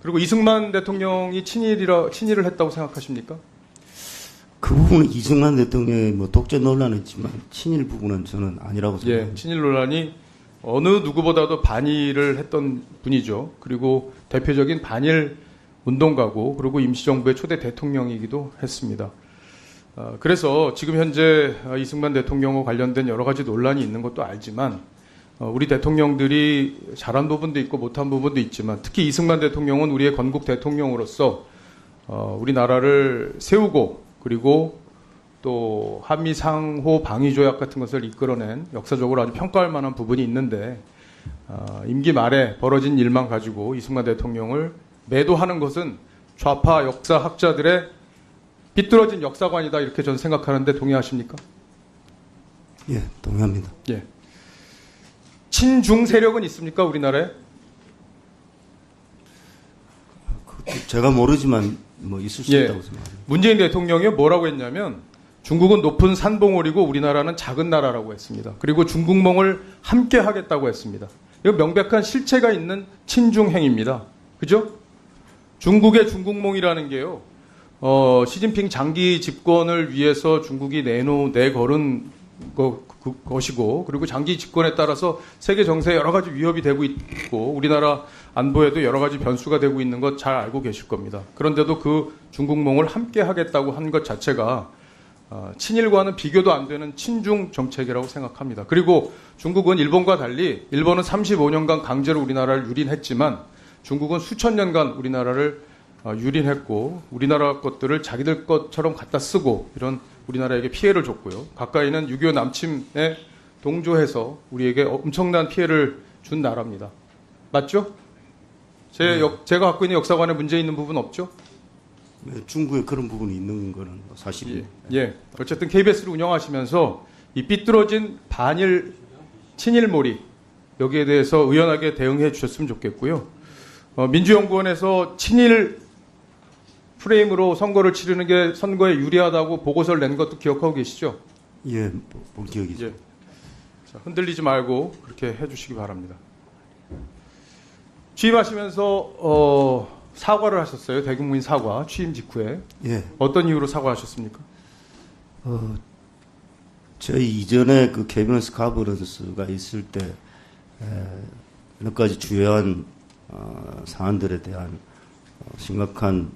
그리고 이승만 대통령이 친일을 했다고 생각하십니까? 그 부분은 이승만 대통령의 뭐 독재 논란은 있지만 친일 부분은 저는 아니라고 생각합니다. 예, 친일 논란이 어느 누구보다도 반일을 했던 분이죠. 그리고 대표적인 반일 운동가고 그리고 임시정부의 초대 대통령이기도 했습니다. 그래서 지금 현재 이승만 대통령과 관련된 여러 가지 논란이 있는 것도 알지만 우리 대통령들이 잘한 부분도 있고 못한 부분도 있지만 특히 이승만 대통령은 우리의 건국 대통령으로서 우리나라를 세우고 그리고 또 한미 상호 방위 조약 같은 것을 이끌어낸 역사적으로 아주 평가할 만한 부분이 있는데 임기 말에 벌어진 일만 가지고 이승만 대통령을 매도하는 것은 좌파 역사학자들의 비뚤어진 역사관이다 이렇게 저는 생각하는데 동의하십니까? 예, 동의합니다. 예. 친중 세력은 있습니까 우리나라에? 제가 모르지만 뭐 있을 수 있다고 생각합니다. 문재인 대통령이 뭐라고 했냐면 중국은 높은 산봉우리고 우리나라는 작은 나라라고 했습니다. 그리고 중국몽을 함께 하겠다고 했습니다. 이거 명백한 실체가 있는 친중 행위입니다. 그죠? 중국의 중국몽이라는 게요. 시진핑 장기 집권을 위해서 중국이 내걸은 것이고 그리고 장기 집권에 따라서 세계 정세에 여러 가지 위협이 되고 있고 우리나라 안보에도 여러 가지 변수가 되고 있는 것 잘 알고 계실 겁니다. 그런데도 그 중국몽을 함께 하겠다고 한 것 자체가 친일과는 비교도 안 되는 친중 정책이라고 생각합니다. 그리고 중국은 일본과 달리 일본은 35년간 강제로 우리나라를 유린했지만 중국은 수천 년간 우리나라를 유린했고 우리나라 것들을 자기들 것처럼 갖다 쓰고 이런 우리나라에게 피해를 줬고요. 가까이는 6.25 남침에 동조해서 우리에게 엄청난 피해를 준 나라입니다. 맞죠? 제가 갖고 있는 역사관에 문제 있는 부분 없죠? 네, 중국에 그런 부분이 있는 거는 사실이에요. 예. 어쨌든 KBS를 운영하시면서 이 삐뚤어진 반일 친일몰이 여기에 대해서 의연하게 대응해 주셨으면 좋겠고요. 민주연구원에서 친일 프레임으로 선거를 치르는 게 선거에 유리하다고 보고서를 낸 것도 기억하고 계시죠? 예, 본 기억이죠. 예. 자, 흔들리지 말고 그렇게 해주시기 바랍니다. 취임하시면서 사과를 하셨어요. 대국민 사과 취임 직후에. 예. 어떤 이유로 사과하셨습니까? 저희 이전에 그 캐비너스 가버넌스가 있을 때 몇 가지 주요한 사안들에 대한 심각한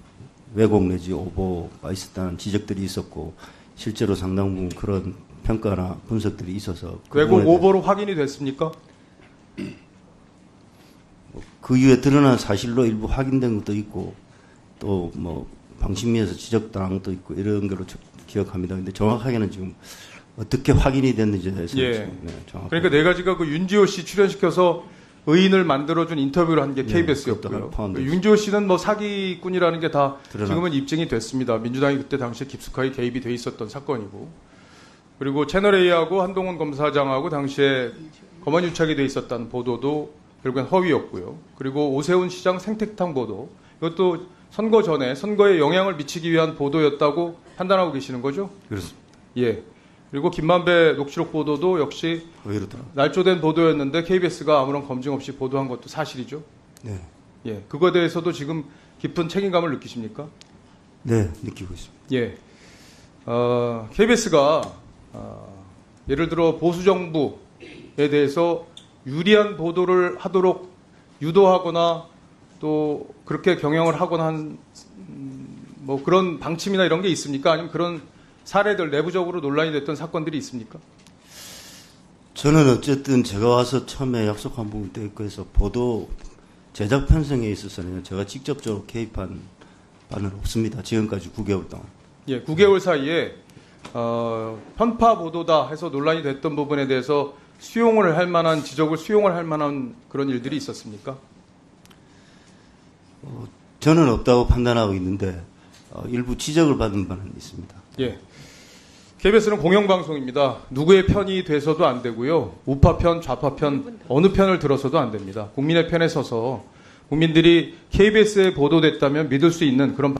왜곡 내지 오보가 있었다는 지적들이 있었고 실제로 상당 부분 그런 평가나 분석들이 있어서 왜곡 오보로 확인이 됐습니까? 그 이후에 드러난 사실로 일부 확인된 것도 있고 또 뭐 방심위에서 지적당한 것도 있고 이런 걸로 기억합니다. 근데 정확하게는 지금 어떻게 확인이 됐는지에 대해서 예. 정확하게. 그러니까 네 가지가 그 윤지호 씨 출연시켜서 의인을 만들어준 인터뷰를 한 게 KBS였고요. 윤지호 씨는 뭐 사기꾼이라는 게 다 지금은 입증이 됐습니다. 민주당이 그때 당시에 깊숙하게 개입이 돼 있었던 사건이고 그리고 채널A하고 한동훈 검사장하고 당시에 검언유착이 돼 있었다는 보도도 결국엔 허위였고요. 그리고 오세훈 시장 생태탕 보도 이것도 선거 전에 선거에 영향을 미치기 위한 보도였다고 판단하고 계시는 거죠? 그렇습니다. 예. 그리고 김만배 녹취록 보도도 역시 날조된 보도였는데 KBS가 아무런 검증 없이 보도한 것도 사실이죠? 네. 예. 그거에 대해서도 지금 깊은 책임감을 느끼십니까? 네, 느끼고 있습니다. 예. KBS가 예를 들어 보수 정부에 대해서 유리한 보도를 하도록 유도하거나 또 그렇게 경영을 하거나 한 뭐 그런 방침이나 이런 게 있습니까? 아니면 그런 사례들 내부적으로 논란이 됐던 사건들이 있습니까? 저는 어쨌든 제가 와서 처음에 약속한 부분 때 있고 해서 보도 제작 편성에 있어서는 제가 직접적으로 개입한 바는 없습니다. 지금까지 9개월 동안. 예, 9개월 사이에 편파 보도다 해서 논란이 됐던 부분에 대해서 수용을 할 만한 지적을 수용을 할 만한 그런 일들이 있었습니까? 저는 없다고 판단하고 있는데 일부 지적을 받은 바는 있습니다. 예. KBS는 공영방송입니다. 누구의 편이 돼서도 안 되고요. 우파편, 좌파편 어느 편을 들어서도 안 됩니다. 국민의 편에 서서 국민들이 KBS에 보도됐다면 믿을 수 있는 그런